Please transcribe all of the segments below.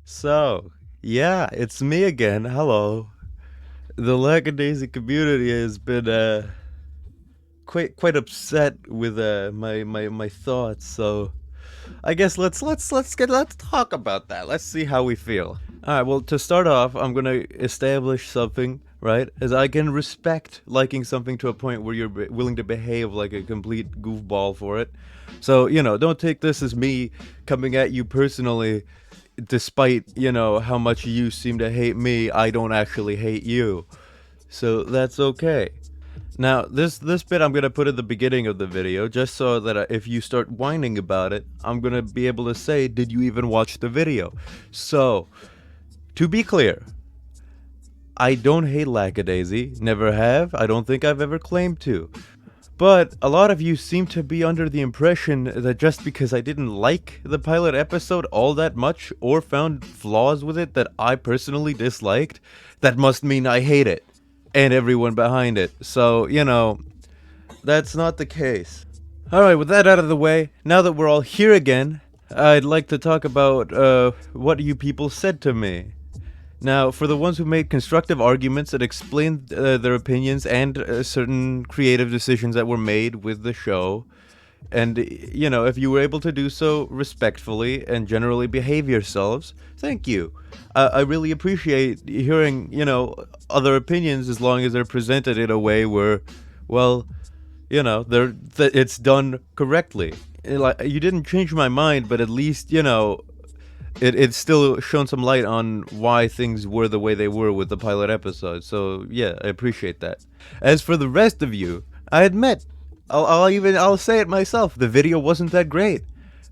So, yeah, it's me again. Hello. The Lackadaisy community has been quite upset with my thoughts. So, I guess let's talk about that. Let's see how we feel. All right. Well, to start off, I'm gonna establish something, right? As I can respect liking something to a point where you're willing to behave like a complete goofball for it. So, don't take this as me coming at you personally. Despite, how much you seem to hate me, I don't actually hate you. So that's okay. Now, this bit I'm gonna put at the beginning of the video, just so that if you start whining about it, I'm gonna be able to say, did you even watch the video? So, to be clear, I don't hate Lackadaisy, never have, I don't think I've ever claimed to. But a lot of you seem to be under the impression that just because I didn't like the pilot episode all that much or found flaws with it that I personally disliked, that must mean I hate it and everyone behind it. So, that's not the case. Alright, with that out of the way, now that we're all here again, I'd like to talk about what you people said to me. Now, for the ones who made constructive arguments that explained their opinions and certain creative decisions that were made with the show, and, if you were able to do so respectfully and generally behave yourselves, thank you. I really appreciate hearing, other opinions as long as they're presented in a way where, well, it's done correctly. Like, you didn't change my mind, but at least, it's still shown some light on why things were the way they were with the pilot episode. So yeah, I appreciate that. As for the rest of you, I admit, I'll say it myself. The video wasn't that great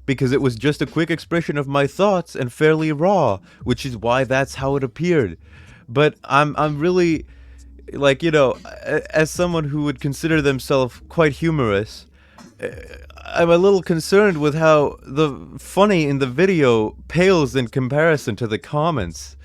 because it was just a quick expression of my thoughts and fairly raw, which is why that's how it appeared. But I'm really, like, as someone who would consider themselves quite humorous, I'm a little concerned with how the funny in the video pales in comparison to the comments.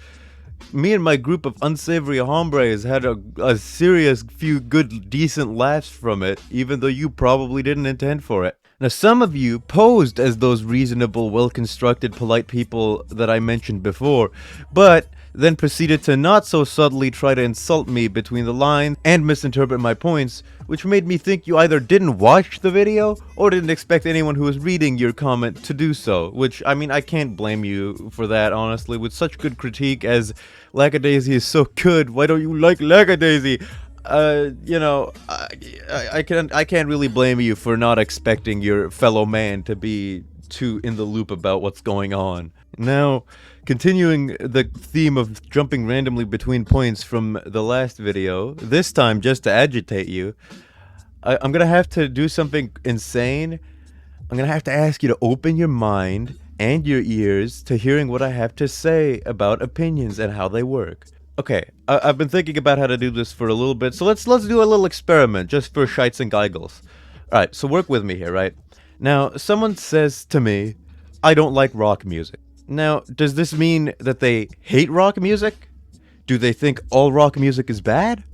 Me and my group of unsavory hombres had a serious few good, decent laughs from it, even though you probably didn't intend for it. Now, some of you posed as those reasonable, well-constructed, polite people that I mentioned before, but then proceeded to not so subtly try to insult me between the lines and misinterpret my points, which made me think you either didn't watch the video or didn't expect anyone who was reading your comment to do so, which, I mean, I can't blame you for that, honestly. With such good critique as Lackadaisy is so good, why don't you like Lackadaisy? I can't really blame you for not expecting your fellow man to be too in the loop about what's going on. Now, continuing the theme of jumping randomly between points from the last video, this time just to agitate you, I'm gonna have to do something insane. I'm gonna have to ask you to open your mind and your ears to hearing what I have to say about opinions and how they work. Okay, I've been thinking about how to do this for a little bit, so let's do a little experiment just for shites and giggles. Alright, so work with me here, right? Now, someone says to me, I don't like rock music. Now, does this mean that they hate rock music? Do they think all rock music is bad?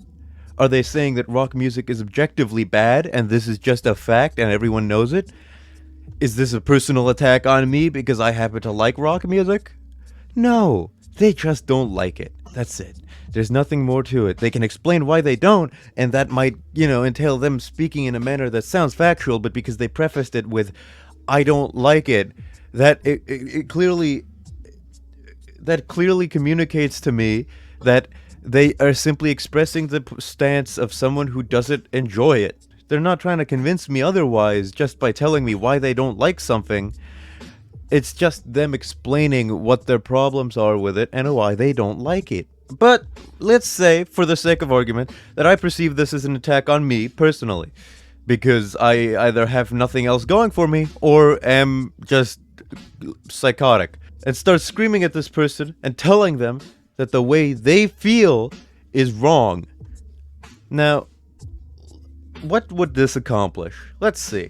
Are they saying that rock music is objectively bad and this is just a fact and everyone knows it? Is this a personal attack on me because I happen to like rock music? No, they just don't like it. That's it. There's nothing more to it. They can explain why they don't, and that might, entail them speaking in a manner that sounds factual, but because they prefaced it with, I don't like it, it clearly communicates to me that they are simply expressing the stance of someone who doesn't enjoy it. They're not trying to convince me otherwise just by telling me why they don't like something. It's just them explaining what their problems are with it and why they don't like it. But let's say, for the sake of argument, that I perceive this as an attack on me personally, because I either have nothing else going for me or am just psychotic, and start screaming at this person and telling them that the way they feel is wrong. Now, what would this accomplish? Let's see.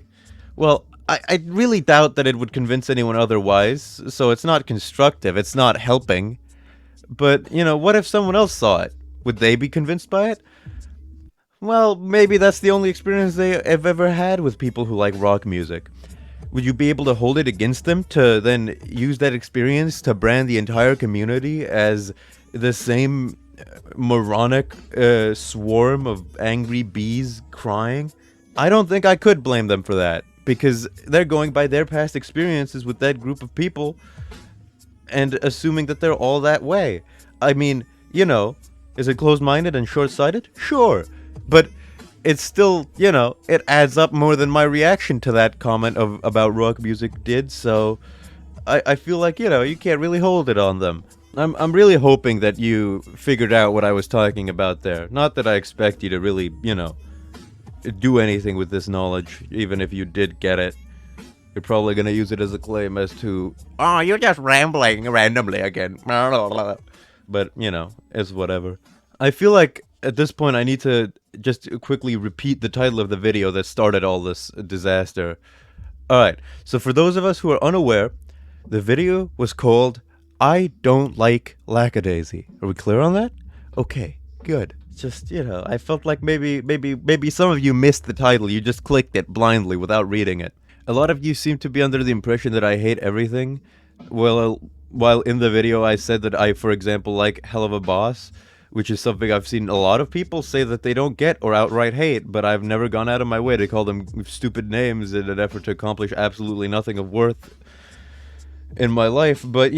Well, I really doubt that it would convince anyone otherwise, so it's not constructive, it's not helping. But, what if someone else saw it? Would they be convinced by it? Well, maybe that's the only experience they have ever had with people who like rock music. would you be able to hold it against them to then use that experience to brand the entire community as the same moronic swarm of angry bees crying? I don't think I could blame them for that, because they're going by their past experiences with that group of people and assuming that they're all that way. I mean, is it closed-minded and short-sighted? Sure. But it's still, it adds up more than my reaction to that comment about rock music did, so I feel like, you can't really hold it on them. I'm really hoping that you figured out what I was talking about there. Not that I expect you to really, do anything with this knowledge, even if you did get it. You're probably gonna use it as a claim as to, oh, you're just rambling randomly again. But, it's whatever. I feel like at this point I need to just quickly repeat the title of the video that started all this disaster. Alright, so for those of us who are unaware, the video was called I Don't Like Lackadaisy. Are we clear on that? Okay, good. Just, I felt like maybe some of you missed the title. You just clicked it blindly without reading it. A lot of you seem to be under the impression that I hate everything. Well, while in the video I said that I, for example, like Hell of a Boss, which is something I've seen a lot of people say that they don't get or outright hate, but I've never gone out of my way to call them stupid names in an effort to accomplish absolutely nothing of worth in my life. But,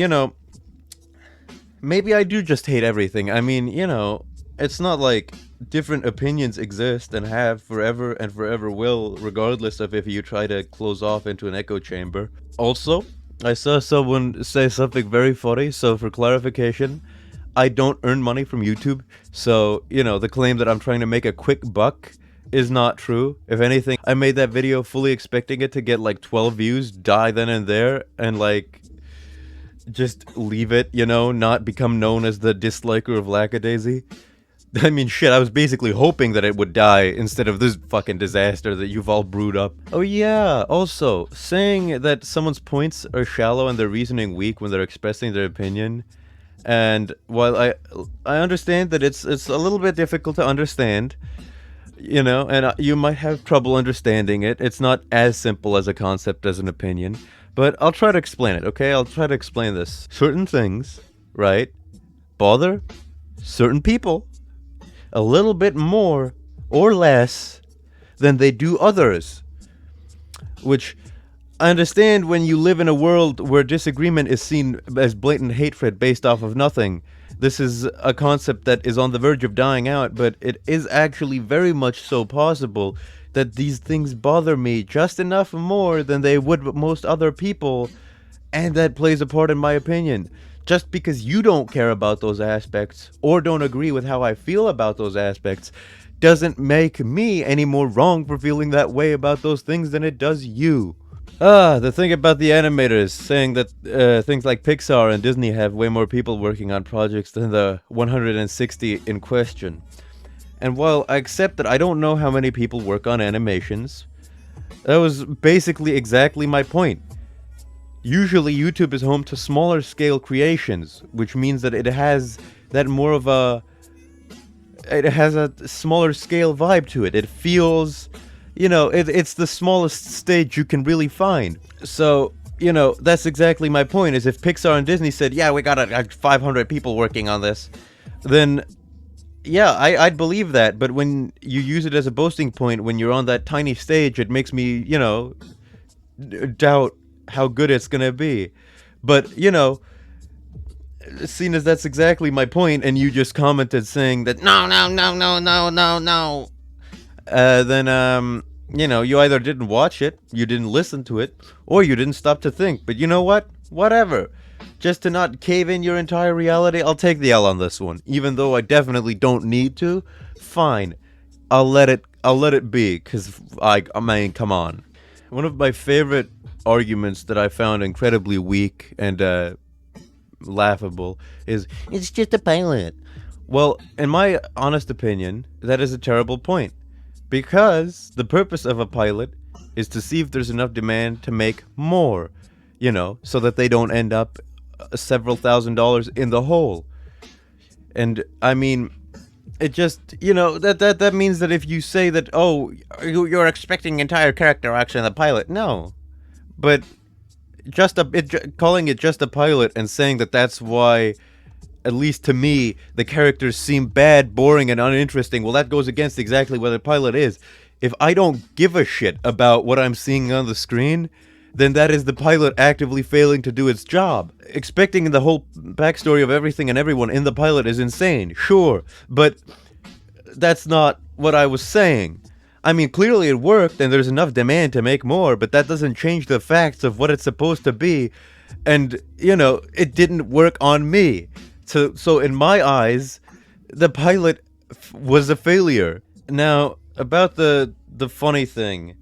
maybe I do just hate everything. I mean, it's not like different opinions exist and have forever and forever will, regardless of if you try to close off into an echo chamber. Also, I saw someone say something very funny, so for clarification, I don't earn money from YouTube, so, the claim that I'm trying to make a quick buck is not true. If anything, I made that video fully expecting it to get like 12 views, die then and there, and like just leave it, not become known as the disliker of Lackadaisy. I mean, shit, I was basically hoping that it would die instead of this fucking disaster that you've all brewed up. Oh yeah, also, saying that someone's points are shallow and their reasoning weak when they're expressing their opinion, and while I understand that it's a little bit difficult to understand, and you might have trouble understanding it, it's not as simple as a concept as an opinion, but I'll try to explain it, okay? I'll try to explain this. Certain things, right, bother certain people a little bit more or less than they do others. Which I understand when you live in a world where disagreement is seen as blatant hatred based off of nothing. This is a concept that is on the verge of dying out, but it is actually very much so possible that these things bother me just enough more than they would most other people, and that plays a part in my opinion. Just because you don't care about those aspects, or don't agree with how I feel about those aspects, doesn't make me any more wrong for feeling that way about those things than it does you. The thing about the animators saying that things like Pixar and Disney have way more people working on projects than the 160 in question. And while I accept that I don't know how many people work on animations, that was basically exactly my point. Usually YouTube is home to smaller scale creations, which means that it has that more of a... it has a smaller scale vibe to it. It feels... it's the smallest stage you can really find. So, that's exactly my point, is if Pixar and Disney said, yeah, we got 500 people working on this, then, yeah, I'd believe that. But when you use it as a boasting point, when you're on that tiny stage, it makes me, doubt how good it's gonna be. But, seeing as that's exactly my point, and you just commented saying that, no, then, you either didn't watch it, you didn't listen to it, or you didn't stop to think. But you know what? Whatever. Just to not cave in your entire reality, I'll take the L on this one. Even though I definitely don't need to, fine. I'll let it be, because, I mean, come on. One of my favorite arguments that I found incredibly weak and, laughable is, it's just a pilot. Well, in my honest opinion, that is a terrible point. Because the purpose of a pilot is to see if there's enough demand to make more, so that they don't end up several $1,000s in the hole. And I mean, it just, that means that if you say that, oh, you're expecting entire character arcs in the pilot, no. But calling it just a pilot and saying that that's why, at least to me, the characters seem bad, boring, and uninteresting, well, that goes against exactly what a pilot is. If I don't give a shit about what I'm seeing on the screen, then that is the pilot actively failing to do its job. Expecting the whole backstory of everything and everyone in the pilot is insane, sure, but that's not what I was saying. I mean, clearly it worked and there's enough demand to make more, but that doesn't change the facts of what it's supposed to be. And, it didn't work on me. So in my eyes, the pilot was a failure. Now, about the funny thing.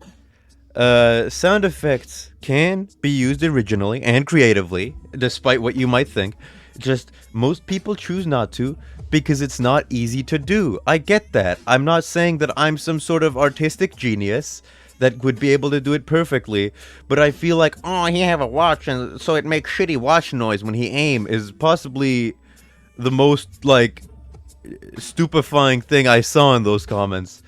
Sound effects can be used originally and creatively, despite what you might think. Just most people choose not to because it's not easy to do. I get that. I'm not saying that I'm some sort of artistic genius that would be able to do it perfectly, but I feel like, oh, he have a watch and so it makes shitty watch noise when he aim is possibly the most, like, stupefying thing I saw in those comments.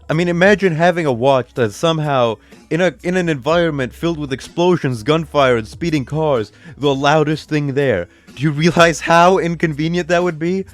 I mean, imagine having a watch that somehow, in an environment filled with explosions, gunfire, and speeding cars, the loudest thing there. Do you realize how inconvenient that would be?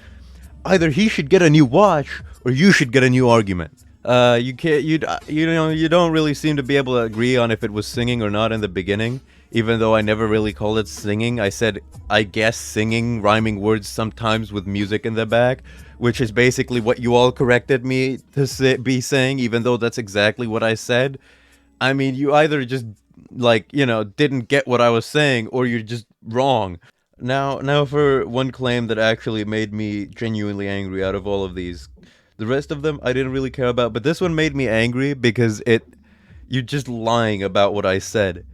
Either he should get a new watch, or you should get a new argument. You can't, you don't really seem to be able to agree on if it was singing or not in the beginning. Even though I never really called it singing, I said, I guess singing, rhyming words sometimes with music in the back, which is basically what you all corrected me to be saying, even though that's exactly what I said. I mean, you either just, like, didn't get what I was saying, or you're just wrong. Now for one claim that actually made me genuinely angry out of all of these. The rest of them I didn't really care about, but this one made me angry because you're just lying about what I said.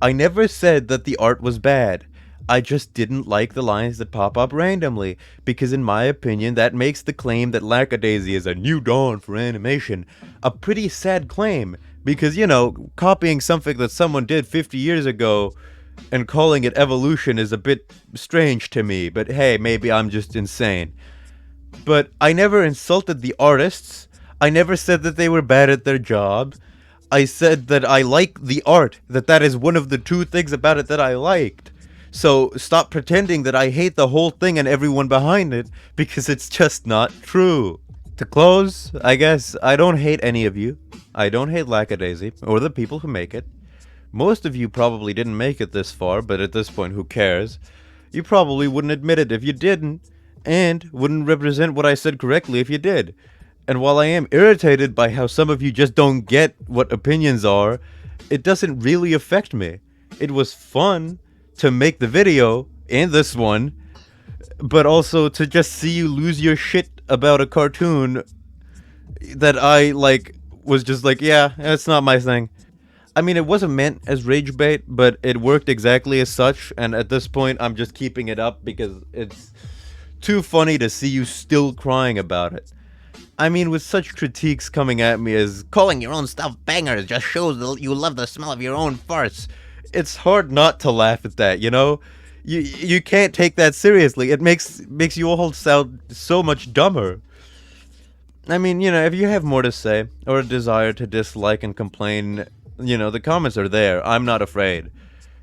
I never said that the art was bad. I just didn't like the lines that pop up randomly, because in my opinion that makes the claim that Lackadaisy is a new dawn for animation a pretty sad claim, because, copying something that someone did 50 years ago and calling it evolution is a bit strange to me, but hey, maybe I'm just insane. But I never insulted the artists. I never said that they were bad at their job. I said that I like the art, that is one of the two things about it that I liked. So stop pretending that I hate the whole thing and everyone behind it, because it's just not true. To close, I guess I don't hate any of you. I don't hate Lackadaisy, or the people who make it. Most of you probably didn't make it this far, but at this point, who cares? You probably wouldn't admit it if you didn't, and wouldn't represent what I said correctly if you did. And while I am irritated by how some of you just don't get what opinions are, it doesn't really affect me. It was fun to make the video, and this one, but also to just see you lose your shit about a cartoon that I, was just like, yeah, it's not my thing. I mean, it wasn't meant as rage bait, but it worked exactly as such, and at this point, I'm just keeping it up because it's too funny to see you still crying about it. I mean, with such critiques coming at me as calling your own stuff bangers just shows that you love the smell of your own farts, it's hard not to laugh at that, You can't take that seriously. It makes you all sound so much dumber. I mean, if you have more to say, or a desire to dislike and complain, the comments are there. I'm not afraid.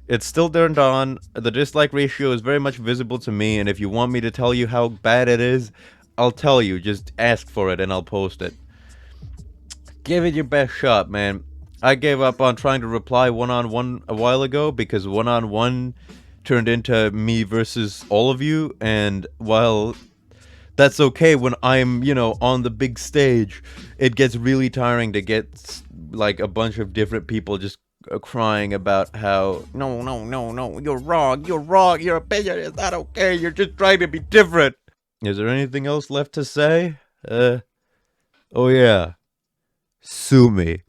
It's still turned on. The dislike ratio is very much visible to me, and if you want me to tell you how bad it is, I'll tell you. Just ask for it and I'll post it. Give it your best shot, man. I gave up on trying to reply one-on-one a while ago because one-on-one turned into me versus all of you, and while that's okay when I'm, on the big stage, it gets really tiring to get, like, a bunch of different people just crying about how, no, you're wrong, your opinion is not okay, you're just trying to be different. Is there anything else left to say? Oh yeah. Sue me.